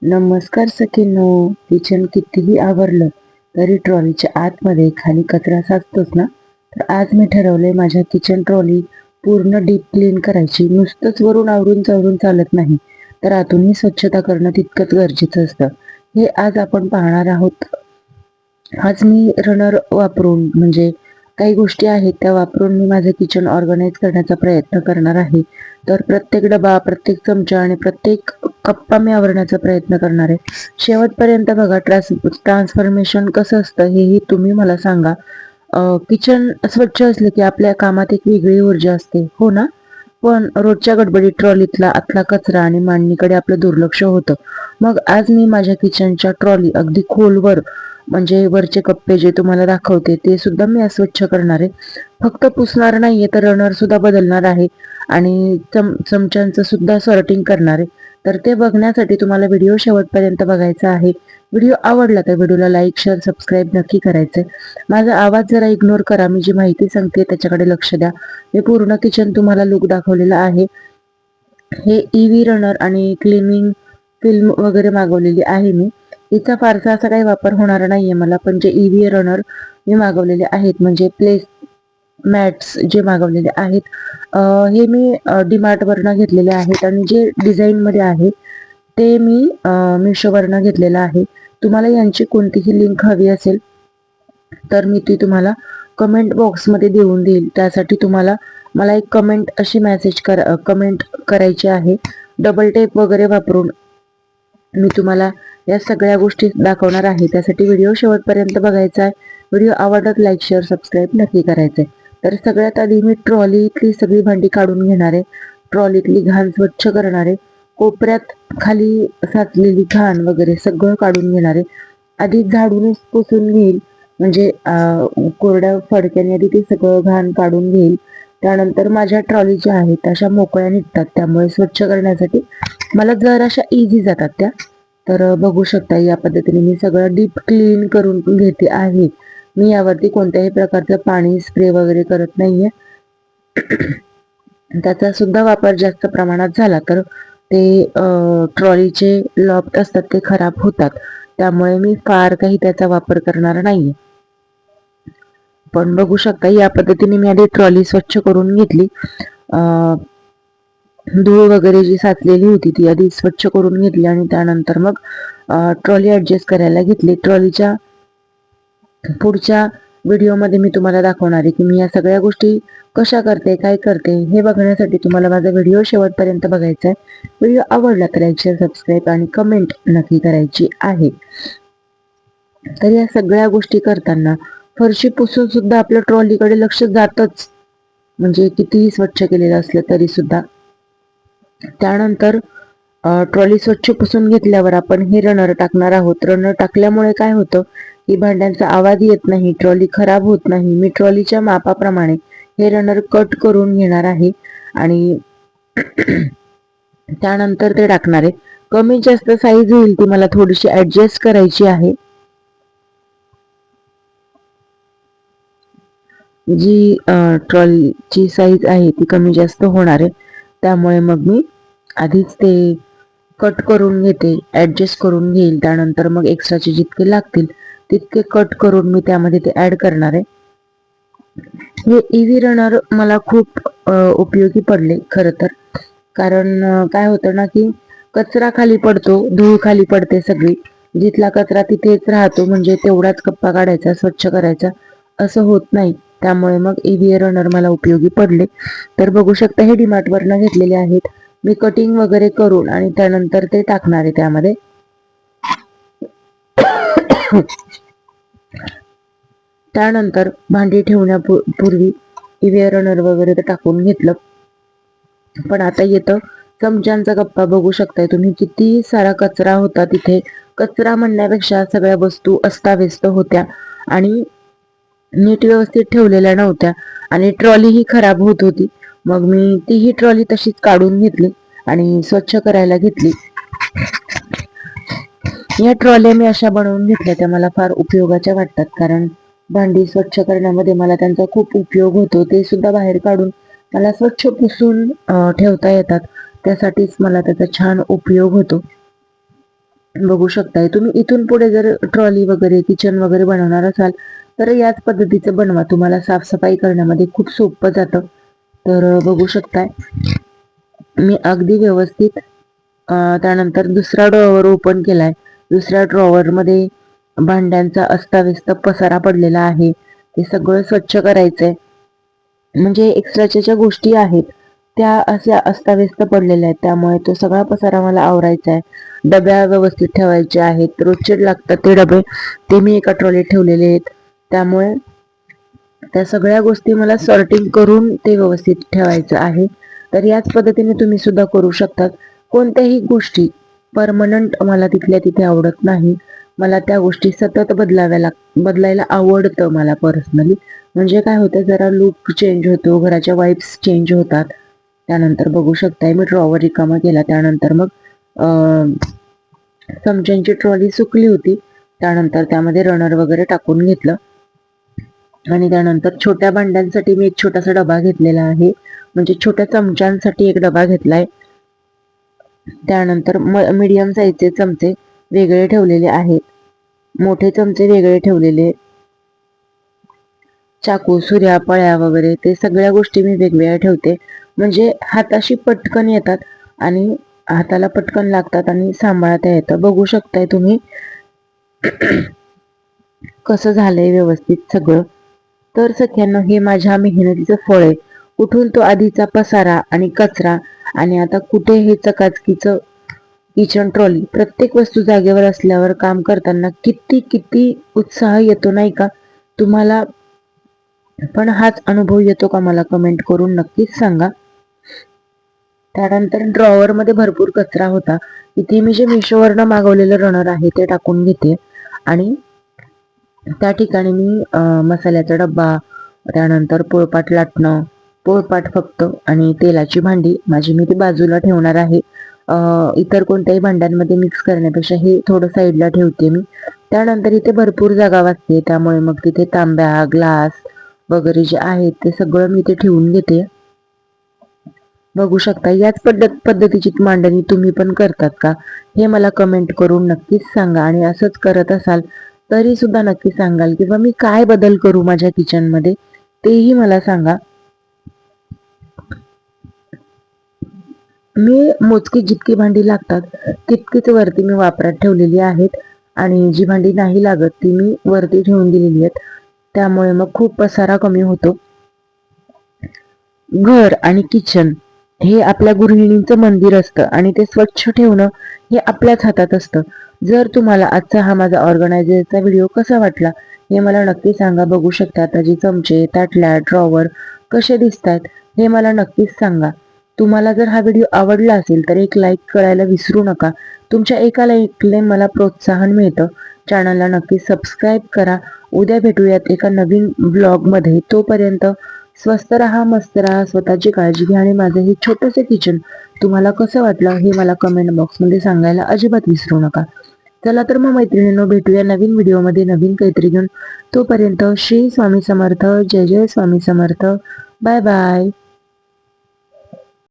नमस्कार सखींनो. किचन कितीही आवरलं तरी ट्रॉलीच्या आतमध्ये खाली कचरा साचतोच ना. तर आज मी ठरवलंय माझ्या किचन ट्रॉली पूर्ण डीप क्लीन करायची. नुसतंच वरून आवरून चवरून चालत नाही, तर आतूनही स्वच्छता करणं तितकंच गरजेचं असतं. हे आज आपण पाहणार आहोत. आज मी रनर वापरून म्हणजे काही गोष्टी आहेत त्या वापरून मी माझं किचन ऑर्गनाईज करण्याचा प्रयत्न करणार आहे. तर प्रत्येक डबा, प्रत्येक चमचा आणि प्रत्येक कप्पा मी आवरण्याचा प्रयत्न करणार आहे. शेवटपर्यंत बघा. ट्रान्सफॉर्मेशन कसं असतं हेही तुम्ही मला सांगा. किचन स्वच्छ असलं की आपल्या कामात एक वेगळी ऊर्जा असते, हो ना? पण रोजच्या गडबडीत ट्रॉलीतला आतला कचरा आणि मांडणीकडे आपलं दुर्लक्ष होतं. मग आज मी माझ्या किचनच्या ट्रॉली अगदी खोलवर म्हणजे वरचे कप्पे जे तुम्हाला दाखवते ते सुद्धा मी अस्वच्छ करणार आहे. फक्त पुसणार नाहीये, तर रनर सुद्धा बदलणार आहे आणि चमच्यांचं सुद्धा सॉर्टिंग करणार आहे. तर ते बघण्यासाठी तुम्हाला व्हिडिओ शेवटपर्यंत बघायचा आहे. व्हिडिओ आवडला तर व्हिडिओला लाईक, शेअर, सबस्क्राईब नक्की करायचंय. माझा आवाज जरा इग्नोर करा. मी जी माहिती सांगते त्याच्याकडे लक्ष द्या. मी पूर्ण किचन तुम्हाला लुक दाखवलेला आहे. हे ईव्ही रनर आणि क्लिनिंग फिल्म वगैरे मागवलेली आहे मी. हिचा फारसा असा काही वापर होणार नाहीये मला, पण जे ईव्ही रनर मी मागवलेले आहेत म्हणजे प्लेस मॅट्स जे मागवलेले आहेत, हे मी डीमार्ट वरनं घेतलेले आहेत आणि जे डिझाईन मध्ये आहे ते मी मिशोवरनं घेतलेलं आहे. तुम्हाला यांची कोणतीही लिंक हवी असेल तर मी ती तुम्हाला कमेंट बॉक्समध्ये देऊन देईल. त्यासाठी तुम्हाला मला एक कमेंट करायची आहे. डबल टेप वगैरे वापरून मी तुम्हाला या सगळ्या गोष्टी दाखवणार आहे. त्यासाठी व्हिडिओ शेवटपर्यंत बघायचा आहे. व्हिडिओ आवडत लाईक, शेअर, सबस्क्राईब नक्की करायचंय. तर सगळ्यात आधी मी ट्रॉलीतली सगळी भांडी काढून घेणार आहे. ट्रॉलीतली घाण स्वच्छ करणार आहे. कोपऱ्यात खाली साचलेली घाण वगैरे सगळं काढून घेणार आहे. आधी झाडूनच पुसून घेईल, म्हणजे कोरड्या फडक्याने आधी ते सगळं घाण काढून घेईल. त्यानंतर माझ्या ट्रॉली ज्या आहेत तशा मोकळ्या निघतात, त्यामुळे स्वच्छ करण्यासाठी मला जराशा इझी जातात त्या. तर बघू शकता या पद्धतीने मी सगळं डीप क्लीन करून घेते आहे. मी यावरती कोणत्याही प्रकारचं पाणी स्प्रे वगैरे करत नाहीये. त्याचा सुद्धा वापर जास्त प्रमाणात झाला तर ते ट्रॉलीचे लॉफ्ट असतात ते खराब होतात, त्यामुळे मी फार काही त्याचा वापर करणार नाहीये. पण बघू शकता या पद्धतीने मी आधी ट्रॉली स्वच्छ करून घेतली. धूळ वगैरे जी साचलेली होती ती आधी स्वच्छ करून घेतली आणि त्यानंतर मग ट्रॉली ऍडजस्ट करायला घेतली. ट्रॉलीच्या पुढच्या व्हिडिओमध्ये मी तुम्हाला दाखवणार आहे की मी या सगळ्या गोष्टी कशा करते, काय करते हे बघण्यासाठी तुम्हाला माझा व्हिडिओ शेवटपर्यंत बघायचा आहे. व्हिडिओ आवडला तर लाईक, शेअर, सबस्क्राईब आणि कमेंट नक्की करायची आहे. तर या सगळ्या गोष्टी करताना फरशी पुसून सुद्धा आपल्या ट्रॉलीकडे लक्ष जातच, म्हणजे कितीही स्वच्छ केलेलं असलं तरी सुद्धा. त्यानंतर ट्रॉली स्वच्छ पुसून घेतल्यावर आपण हे रनर टाकणार आहोत. रनर टाकल्यामुळे काय होतं की भांड्यांचा आवाज येत नाही, ट्रॉली खराब होत नाही. मी ट्रॉलीच्या मापाप्रमाणे हे रनर कट करून घेणार आहे आणि त्यानंतर ते टाकणार आहे. कमी जास्त साईज होईल ती मला थोडीशी ऍडजस्ट करायची आहे. जी ट्रॉलीची साईज आहे ती कमी जास्त होणार आहे, त्यामुळे मग मी आधीच ते कट करून घेते, ऍडजस्ट करून घेईल. त्यानंतर मग एक्स्ट्राचे जितके लागतील तितके कट करून मी त्यामध्ये ते ऍड करणार आहे. हे ईव्ही रनर मला खूप उपयोगी पडले खरं तर. कारण काय होतं ना की कचरा खाली पडतो, धूळ खाली पडते सगळी, जिथला कचरा तिथेच राहतो, म्हणजे तेवढाच कप्पा काढायचा, स्वच्छ करायचा असं होत नाही. त्यामुळे मग ईव्ही रनर मला उपयोगी पडले. तर बघू शकता हे डीमार्ट वरनं घेतलेले आहेत. मी कटिंग वगैरे करून आणि त्यानंतर ते टाकणार आहे त्यामध्ये. त्यानंतर भांडी ठेवण्यापूर्वी ईव्ही रनर वगैरे ते टाकून घेतलं. पण आता येतं चमच्यांचा कप्पा. बघू शकताय तुम्ही किती सारा कचरा होता तिथे. कचरा म्हणण्यापेक्षा सगळ्या वस्तू अस्ताव्यस्त होत्या आणि नीट व्यवस्थित ठेवलेल्या नव्हत्या आणि ट्रॉली ही खराब होत होती. मग मी तीही ट्रॉली तशीच काढून घेतली आणि स्वच्छ करायला घेतली. या ट्रॉल्या मी अशा बनवून घेतल्या, त्या मला फार उपयोगाच्या वाटतात, कारण भांडी स्वच्छ करण्यामध्ये मला त्यांचा खूप उपयोग होतो. ते सुद्धा बाहेर काढून मला स्वच्छ पुसून ठेवता येतात, त्यासाठीच मला त्याचा छान उपयोग होतो. बघू शकताय तुम्ही. इथून पुढे जर ट्रॉली वगैरे किचन वगैरे बनवणार असाल तर याच पद्धतीचं बनवा, तुम्हाला साफसफाई करण्यामध्ये खूप सोपं जातं. तर बघू शकताय मी अगदी व्यवस्थित त्यानंतर दुसरा ड्रॉवर ओपन केलाय. दुसऱ्या ड्रॉवर मध्ये भांड्यांचा अस्ताव्यस्त पसारा पडलेला आहे, ते सगळं स्वच्छ करायचंय. म्हणजे एक्स्ट्राच्या ज्या गोष्टी आहेत त्या अशा अस्ताव्यस्त पडलेल्या आहेत, त्यामुळे तो सगळा पसारा मला आवरायचा आहे. डब्या व्यवस्थित ठेवायचे आहेत, रोजचे लागतात ते डबे, ते मी एका ट्रॉलीत ठेवलेले आहेत. त्यामुळे त्या सगळ्या गोष्टी मला सॉर्टिंग करून ते व्यवस्थित ठेवायचं आहे. तर याच पद्धतीने तुम्ही सुद्धा करू शकतात. कोणत्याही गोष्टी परमनंट मला तिथल्या तिथे आवडत नाही. मला त्या गोष्टी सतत बदलायला आवडतं मला पर्सनली. म्हणजे काय होतं, जरा लुक चेंज होतो, घराच्या वाईब्स चेंज होतात. त्यानंतर बघू शकताय मी ड्रॉवर रिकामा केला. त्यानंतर मग चमच्यांची ट्रॉली सुकली होती, त्यानंतर त्यामध्ये रनर वगैरे टाकून घेतलं. आणि त्यानंतर छोट्या भांड्यांसाठी मी एक छोटासा डबा घेतलेला आहे, म्हणजे छोट्या चमच्यांसाठी एक डबा घेतलाय. त्यानंतर मीडियम साईजचे चमचे वेगळे ठेवलेले आहेत, मोठे चमचे वेगळे ठेवलेले, चाकू सुऱ्या पळ्या वगैरे ते सगळ्या गोष्टी मी वेगवेगळ्या ठेवते, म्हणजे हाताशी पटकन येतात आणि हाताला पटकन लागतात आणि सांभाळता येतं. बघू शकताय तुम्ही कसं झालंय व्यवस्थित सगळं. तर सख्यांनो, हे माझ्या मेहनतीचं फळ आहे. कुठून तो आधीचा पसारा आणि कचरा आणि आता कुठे हे चकाचकीचं किचन ट्रॉली. प्रत्येक वस्तू जागेवर असल्यावर काम करताना किती किती उत्साह येतो नाही का? तुम्हाला पण हाच अनुभव येतो का? मला कमेंट करून नक्कीच सांगा. त्यानंतर ड्रॉवर मध्ये भरपूर कचरा होता, इथे मी जे मिशोवरनं मागवलेलं रनर आहे ते टाकून घेते. आणि त्या ठिकाणी मी मसाल्याचा डब्बा, त्यानंतर पोळपाट लाटणं, पोळपाट फक्त आणि तेलाची भांडी माझी मी ती बाजूला ठेवणार आहे. इतर कोणत्याही भांड्यांमध्ये मिक्स करण्यापेक्षा हे थोडं साईडला ठेवते मी. त्यानंतर इथे भरपूर जागा वाचते, त्यामुळे मग तिथे तांब्या ग्लास वगैरे जे आहेत ते सगळं मी इथे ठेवून घेते. बघू शकता. याच पद्धतीची मांडणी तुम्ही पण करतात का? हे मला कमेंट करून नक्कीच सांगा. आणि असंच करत असाल तरी सुद्धा नक्की सांगाल, किंवा मी काय बदल करू माझ्या किचन मध्ये तेही मला सांगा. मी मोजकी जितकी भांडी लागतात तितकीच वरती मी वापरात ठेवलेली आहेत, आणि जी भांडी नाही लागत ती मी वरती ठेवून दिलेली आहेत. त्यामुळे मग खूप पसारा कमी होतो. घर आणि किचन हे आपल्या गृहिणींचं मंदिर असतं, आणि ते स्वच्छ ठेवणं हे आपल्याच हातात असतं. जर तुम्हाला आजचा हा माझा ऑर्गनायझरचा व्हिडिओ कसा वाटला हे मला नक्की सांगा. बघू शकता आता चमचे, ताटल्या, ड्रॉवर कसे दिसतात हे मला नक्कीच सांगा. तुम्हाला जर हा व्हिडिओ आवडला असेल तर एक लाईक करायला विसरू नका. तुमच्या एका लाईकने मला प्रोत्साहन मिळतं. चॅनलला नक्की सबस्क्राईब करा. उद्या भेटूयात एका नवीन ब्लॉगमध्ये. तोपर्यंत स्वस्त राहा, मस्त राहा, स्वतःची काळजी घ्या. आणि माझं हे छोटंसं किचन तुम्हाला कसं वाटलं हे मला कमेंट बॉक्समध्ये सांगायला अजिबात विसरू नका. चला तर मग मैत्रिणींनो, भेटूया नवीन व्हिडिओमध्ये नवीन काहीतरी घेऊन. तोपर्यंत श्री स्वामी समर्थ. जय जय स्वामी समर्थ. Bye bye.